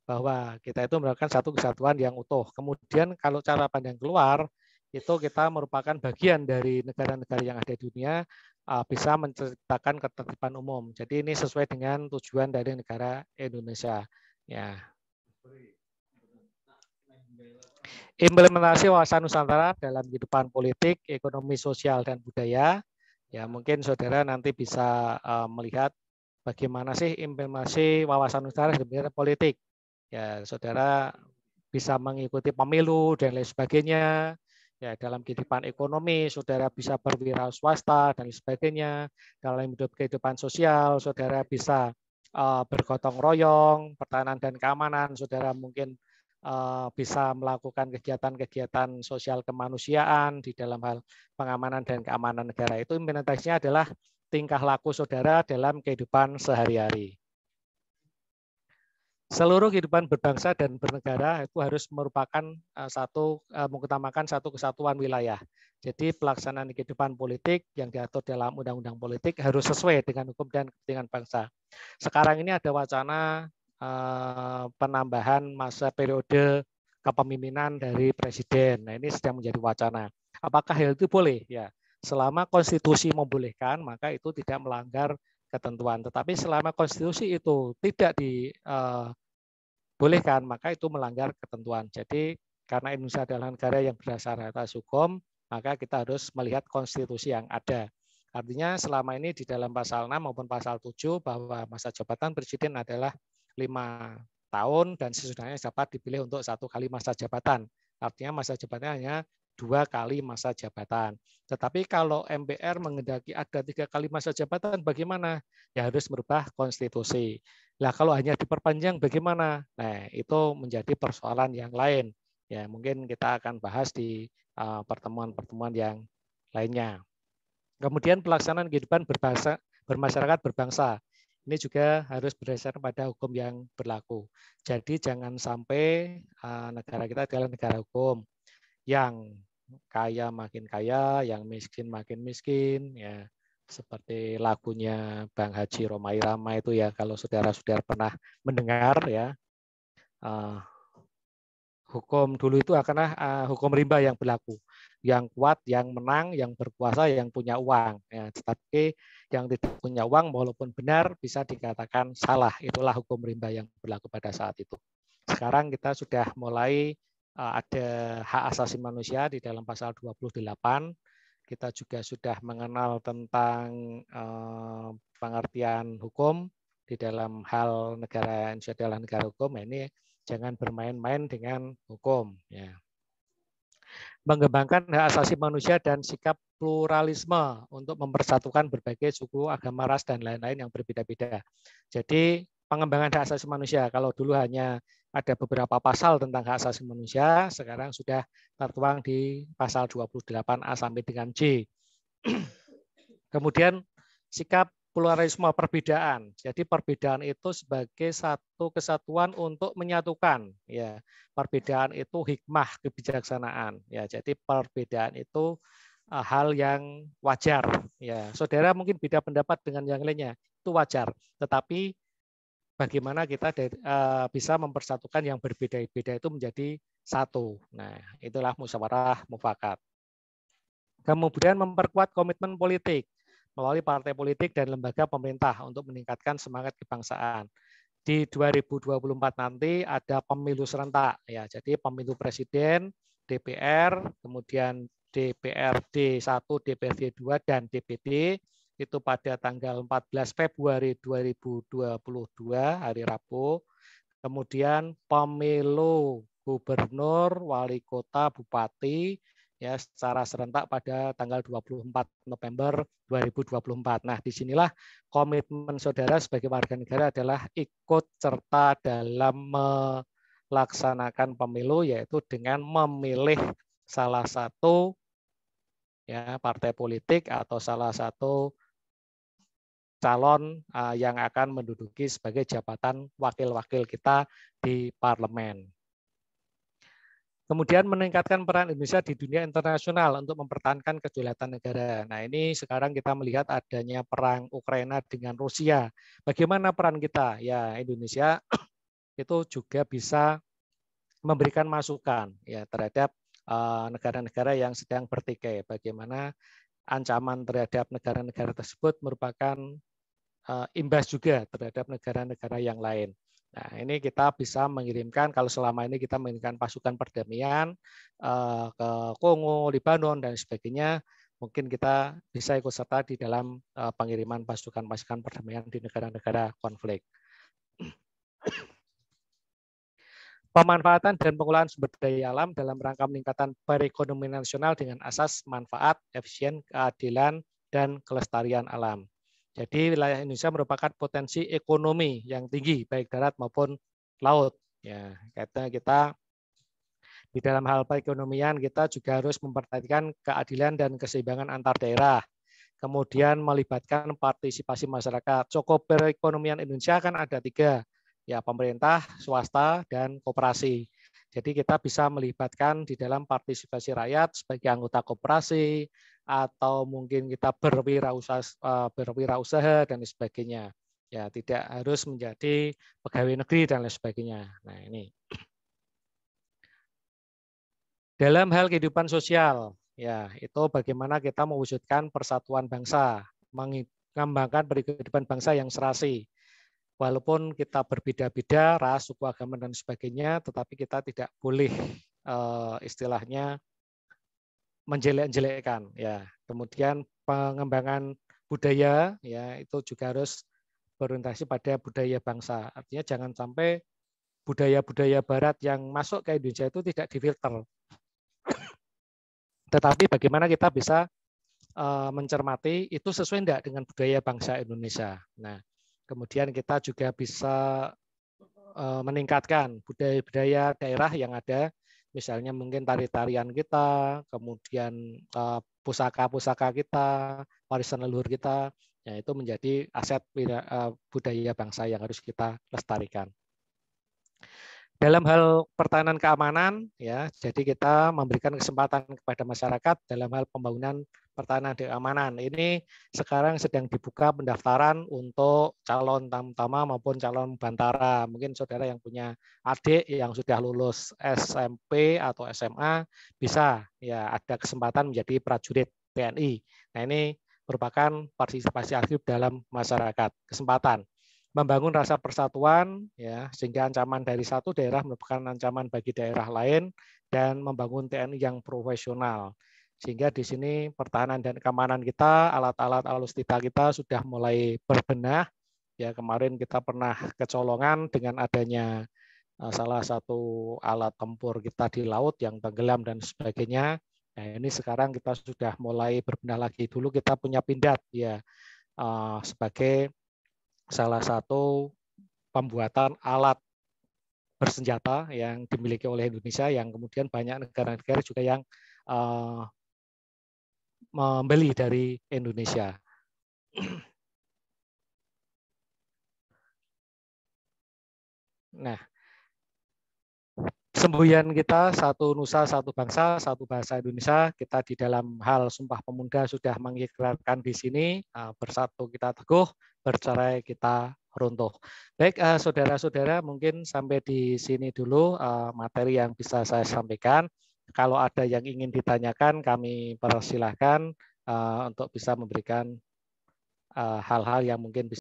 bahwa kita itu merupakan satu kesatuan yang utuh. Kemudian kalau cara pandang keluar, itu kita merupakan bagian dari negara-negara yang ada di dunia bisa menciptakan ketertiban umum. Jadi ini sesuai dengan tujuan dari negara Indonesia. Ya. Implementasi wawasan Nusantara dalam kehidupan politik, ekonomi, sosial, dan budaya. Ya, mungkin saudara nanti bisa melihat bagaimana sih implementasi wawasan Nusantara dalam politik. Ya, saudara bisa mengikuti pemilu dan lain sebagainya. Ya, dalam kehidupan ekonomi, saudara bisa berwira swasta dan lain sebagainya. Dalam hidup kehidupan sosial, saudara bisa bergotong royong, pertahanan dan keamanan, saudara mungkin bisa melakukan kegiatan-kegiatan sosial kemanusiaan di dalam hal pengamanan dan keamanan negara. Itu implementasinya adalah tingkah laku saudara dalam kehidupan sehari-hari. Seluruh kehidupan berbangsa dan bernegara itu harus merupakan mengutamakan satu kesatuan wilayah. Jadi pelaksanaan kehidupan politik yang diatur dalam undang-undang politik harus sesuai dengan hukum dan kepentingan bangsa. Sekarang ini ada wacana penambahan masa periode kepemimpinan dari presiden. Nah, ini sedang menjadi wacana. Apakah hal itu boleh? Ya, selama konstitusi membolehkan, maka itu tidak melanggar ketentuan. Tetapi selama konstitusi itu tidak dibolehkan, maka itu melanggar ketentuan. Jadi karena Indonesia adalah negara yang berdasar atas hukum, maka kita harus melihat konstitusi yang ada. Artinya selama ini di dalam pasal 6 maupun pasal 7 bahwa masa jabatan presiden adalah 5 tahun dan sesudahnya dapat dipilih untuk 1 kali masa jabatan. Artinya masa jabatannya hanya 2 kali masa jabatan. Tetapi kalau MPR menghendaki ada 3 kali masa jabatan, bagaimana? Ya harus merubah konstitusi. Nah, kalau hanya diperpanjang bagaimana? Nah, itu menjadi persoalan yang lain. Ya, mungkin kita akan bahas di pertemuan-pertemuan yang lainnya. Kemudian pelaksanaan kehidupan bermasyarakat berbangsa. Ini juga harus berdasarkan pada hukum yang berlaku. Jadi jangan sampai negara kita adalah negara hukum. Yang kaya makin kaya, yang miskin makin miskin. Ya, seperti lagunya Bang Haji Romai Rama itu ya, kalau saudara-saudara pernah mendengar ya. Hukum dulu itu akan hukum rimba yang berlaku. Yang kuat, yang menang, yang berkuasa, yang punya uang. Ya, tetapi yang tidak punya uang walaupun benar bisa dikatakan salah. Itulah hukum rimba yang berlaku pada saat itu. Sekarang kita sudah mulai ada hak asasi manusia di dalam pasal 28. Kita juga sudah mengenal tentang pengertian hukum di dalam hal negara Indonesia adalah negara hukum. Ini jangan bermain-main dengan hukum. Ya. Mengembangkan hak asasi manusia dan sikap pluralisme untuk mempersatukan berbagai suku, agama, ras, dan lain-lain yang berbeda-beda. Jadi pengembangan hak asasi manusia, kalau dulu hanya ada beberapa pasal tentang hak asasi manusia, sekarang sudah tertuang di pasal 28A sampai dengan J. Kemudian sikap pluralisme perbedaan. Jadi perbedaan itu sebagai satu kesatuan untuk menyatukan. Ya, perbedaan itu hikmah kebijaksanaan. Ya, jadi perbedaan itu hal yang wajar. Ya, saudara mungkin beda pendapat dengan yang lainnya, itu wajar. Tetapi bagaimana kita bisa mempersatukan yang berbeda-beda itu menjadi satu. Nah, itulah musyawarah mufakat. Kemudian memperkuat komitmen politik melalui partai politik dan lembaga pemerintah untuk meningkatkan semangat kebangsaan. Di 2024 nanti ada pemilu serentak, ya. Jadi pemilu presiden, DPR, kemudian DPRD 1, DPRD 2, dan DPD itu pada tanggal 14 Februari 2022 hari Rabu. Kemudian pemilu gubernur, wali kota, bupati ya secara serentak pada tanggal 24 November 2024. Nah, disinilah komitmen saudara sebagai warga negara adalah ikut serta dalam melaksanakan pemilu, yaitu dengan memilih salah satu ya partai politik atau salah satu calon yang akan menduduki sebagai jabatan wakil-wakil kita di parlemen. Kemudian meningkatkan peran Indonesia di dunia internasional untuk mempertahankan kedaulatan negara. Nah, ini sekarang kita melihat adanya perang Ukraina dengan Rusia. Bagaimana peran kita? Ya, Indonesia itu juga bisa memberikan masukan ya terhadap negara-negara yang sedang bertikai. Bagaimana ancaman terhadap negara-negara tersebut merupakan imbas juga terhadap negara-negara yang lain. Nah, ini kita bisa mengirimkan, kalau selama ini kita mengirimkan pasukan perdamaian ke Kongo, Libanon, dan sebagainya, mungkin kita bisa ikut serta di dalam pengiriman pasukan-pasukan perdamaian di negara-negara konflik. Pemanfaatan dan pengelolaan sumber daya alam dalam rangka meningkatkan perekonomian nasional dengan asas manfaat, efisien, keadilan, dan kelestarian alam. Jadi wilayah Indonesia merupakan potensi ekonomi yang tinggi baik darat maupun laut. Ya, kita di dalam hal perekonomian kita juga harus memperhatikan keadilan dan keseimbangan antar daerah. Kemudian melibatkan partisipasi masyarakat. Cukup perekonomian Indonesia kan ada 3, ya pemerintah, swasta, dan koperasi. Jadi kita bisa melibatkan di dalam partisipasi rakyat sebagai anggota koperasi, atau mungkin kita berwirausaha dan sebagainya. Ya, tidak harus menjadi pegawai negeri dan lain sebagainya. Nah, ini. Dalam hal kehidupan sosial, ya itu bagaimana kita mewujudkan persatuan bangsa, mengembangkan kehidupan bangsa yang serasi. Walaupun kita berbeda-beda, ras, suku, agama, dan sebagainya, tetapi kita tidak boleh istilahnya menjelek-jelekkan. Ya. Kemudian pengembangan budaya, ya itu juga harus berorientasi pada budaya bangsa. Artinya jangan sampai budaya-budaya Barat yang masuk ke Indonesia itu tidak difilter. Tetapi bagaimana kita bisa mencermati itu sesuai enggak dengan budaya bangsa Indonesia. Nah, kemudian kita juga bisa meningkatkan budaya-budaya daerah yang ada, misalnya mungkin tari-tarian kita, kemudian pusaka-pusaka kita, warisan leluhur kita, ya itu menjadi aset budaya bangsa yang harus kita lestarikan. Dalam hal pertahanan keamanan, ya, jadi kita memberikan kesempatan kepada masyarakat dalam hal pembangunan pertahanan dan keamanan. Ini sekarang sedang dibuka pendaftaran untuk calon tamtama maupun calon bantara. Mungkin saudara yang punya adik yang sudah lulus SMP atau SMA bisa ya ada kesempatan menjadi prajurit TNI. Nah, ini merupakan partisipasi aktif dalam masyarakat, kesempatan membangun rasa persatuan, ya, sehingga ancaman dari satu daerah merupakan ancaman bagi daerah lain, dan membangun TNI yang profesional. Sehingga di sini pertahanan dan keamanan kita, alat-alat alutsista kita sudah mulai berbenah. Ya, kemarin kita pernah kecolongan dengan adanya salah satu alat tempur kita di laut yang tenggelam dan sebagainya. Nah, ini sekarang kita sudah mulai berbenah lagi. Dulu kita punya Pindad, ya, sebagai salah satu pembuatan alat bersenjata yang dimiliki oleh Indonesia, yang kemudian banyak negara-negara juga yang membeli dari Indonesia. Nah, semboyan kita satu nusa, satu bangsa, satu bahasa Indonesia. Kita di dalam hal Sumpah Pemuda sudah mengikrarkan di sini, bersatu kita teguh, bercerai kita runtuh. Baik, saudara-saudara, mungkin sampai di sini dulu materi yang bisa saya sampaikan. Kalau ada yang ingin ditanyakan, kami persilahkan untuk bisa memberikan hal-hal yang mungkin bisa